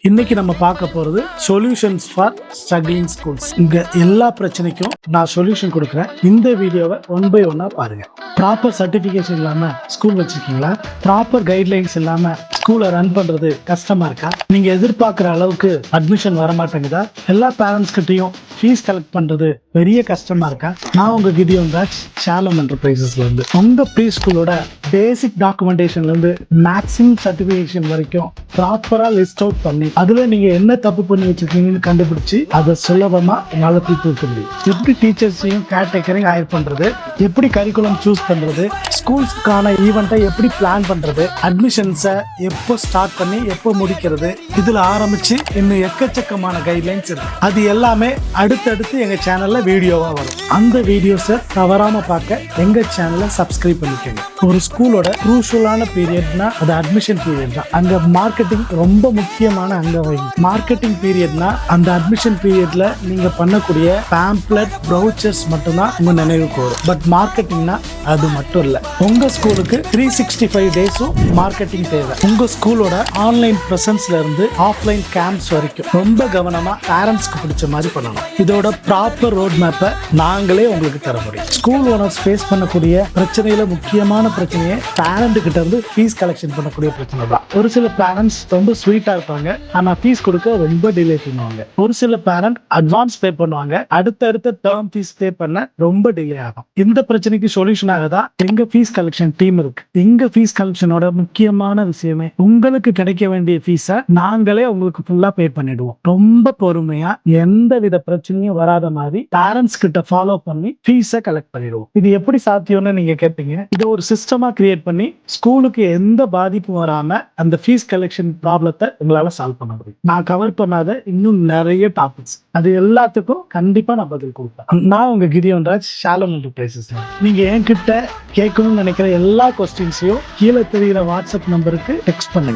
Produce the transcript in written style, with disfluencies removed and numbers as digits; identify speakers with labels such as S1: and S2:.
S1: இன்னைக்கு நம்ம பார்க்க போறது சொல்யூஷன்ஸ் ஃபார் ஸ்ட்ரகிளிங் ஸ்கூல்ஸ். இங்க எல்லா பிரச்சனைக்கும் நான் சொல்யூஷன் கொடுக்குறேன். இந்த வீடியோவை ஒன் பை ஒன்னா பாருங்க. ப்ராப்பர் சர்டிபிகேஷன் இல்லாம ஸ்கூல் வச்சிருக்கீங்களா? ப்ராப்பர் கைட்லைன்ஸ் இல்லாம ஸ்கூலை ரன் பண்றது கஷ்டமா இருக்கா? நீங்க எதிர்பார்க்குற அளவுக்கு அட்மிஷன் வர மாட்டேங்குதா? எல்லா பேரண்ட்ஸ் கிட்டையும் ஃபீஸ் கலெக்ட் பண்றது பெரிய கஷ்டமா இருக்கா? நான் உங்க கிதியோன் ராஜ், ஷாலம் என்டர்பிரைசஸ்ல இருந்து. உங்க ப்ரீ ஸ்கூலோட பேசிக் டாக்குமெண்டேஷன்ல இருந்து மேக்ஸிமம் சர்டிபிகேஷன் வரைக்கும் ப்ராப்பரா லிஸ்ட் அவுட் பண்ணி அதுல நீங்க என்ன தப்பு பண்ணி வச்சிருக்கீங்கன்னு கண்டுபிடிச்சு அதை சுலபமா உங்களால தீர்த்து வைக்க முடியும். எப்படி டீச்சர்ஸையும் கேர்டேக்கரையும் ஹையர் பண்றது, எப்படி கரிக்குலம் சூஸ் பண்றது, ஸ்கூல்ஸ்க்கான ஈவெண்ட்டை எப்படி பிளான் பண்றது, அட்மிஷன்ஸை எப்போ ஸ்டார்ட் பண்ணி எப்போ முடிக்கிறது, இதுல ஆரம்பிச்சு இன்னும் எக்கச்சக்கமான கைட்லைன்ஸ் இருக்கு. அது எல்லாமே அடுத்தடுத்து எங்க சேனல்ல வீடியோவா வரும். அந்த வீடியோஸை தவறாம பார்க்க எங்க சேனலை சப்ஸ்கிரைப் பண்ணிக்கோங்க. ஒரு ஸ்கூலோட குரூஷியலான பீரியட்னா அது அட்மிஷன் பீரியட் தான். அங்க மார்க்கெட்டிங் ரொம்ப முக்கியமான அங்க வகை. மார்க்கெட்டிங் பீரியட்னா அந்த அட்மிஷன் பீரியட்ல நீங்க பண்ணக்கூடிய பேம்ப்ளெட் ப்ரௌச்சர்ஸ் மட்டும்தான் உங்க நினைவுக்கு வரும். பட் மார்க்கெட்டிங்னா அது மட்டும் இல்ல. உங்க ஸ்கூலுக்கு 365 டேஸும் மார்க்கெட்டிங் தேவை. உங்க ஸ்கூலோட ஆன்லைன் பிரசன்ஸ்ல இருந்து ஆஃப்லைன் கேம்ப்ஸ் வரைக்கும் ரொம்ப கவனமா பேரண்ட்ஸ்க்கு பிடிச்ச மாதிரி பண்ணணும். இதோட ப்ராப்பர் ரோட் மேப்பை நாங்களே உங்களுக்கு தர முடியும். ஸ்கூல் ஓனர்ஸ் ஃபேஸ் பண்ணக்கூடிய பிரச்சனையில முக்கியமான பிரச்சனையே பேரண்ட் கிட்ட இருந்து ஃபீஸ் கலெக்ஷன் பண்ணக்கூடிய பிரச்சனை தான். ஒரு சில பேரண்ட்ஸ் ரொம்ப ஸ்வீட்டா இருப்பாங்க, ஆனா ஃபீஸ் கொடுக்க ரொம்ப டிலே பண்ணுவாங்க. ஒரு சில பேரண்ட் அட்வான்ஸ் பே பண்ணுவாங்க, அடுத்தடுத்த டேர்ம் ஃபீஸ் பே பண்ண ரொம்ப டிலே ஆகும். இந்த பிரச்சனைக்கு சொல்யூஷனாக தான் எங்க ஃபீஸ் கலெக்ஷன் டீம் இருக்கு. எங்க ஃபீஸ் கலெக்ஷனோட முக்கியமான விஷயமே உங்களுக்கு கிடைக்க வேண்டிய ஃபீஸை நாங்களே உங்களுக்கு ஃபுல்லா பே பண்ணிடுவோம். ரொம்ப பொறுமையா எந்த வித பிரச்சனையும் வராத மாதிரி பேரண்ட்ஸ் கிட்ட ஃபாலோ பண்ணி ஃபீஸை கலெக்ட் பண்ணிடுவோம். இது எப்படி சாத்தியம்னு நீங்க கேட்பீங்க. இதை ஒரு சிஸ்டமா கிரியேட் பண்ணி ஸ்கூலுக்கு எந்த பாதிப்பும் வராம அந்த ஃபீஸ் கலெக்ஷன் ப்ராப்ளத்தை உங்களால சால்வ் பண்ண முடியும். நான் கவர் பண்ணாத இன்னும் நிறைய டாபிக்ஸ், அது எல்லாத்துக்கும் கண்டிப்பா நான் பதில் கொடுப்பேன். நான் உங்க கிதியோன் ராஜ், ஷாலம் என்டர்பிரைசஸ். நீங்க என்கிட்ட கேட்கணும்னு நினைக்கிற எல்லா கொஸ்டின்ஸையும் கீழே தெரிகிற வாட்ஸ்அப் நம்பருக்கு டெக்ஸ்ட் பண்ணுங்க.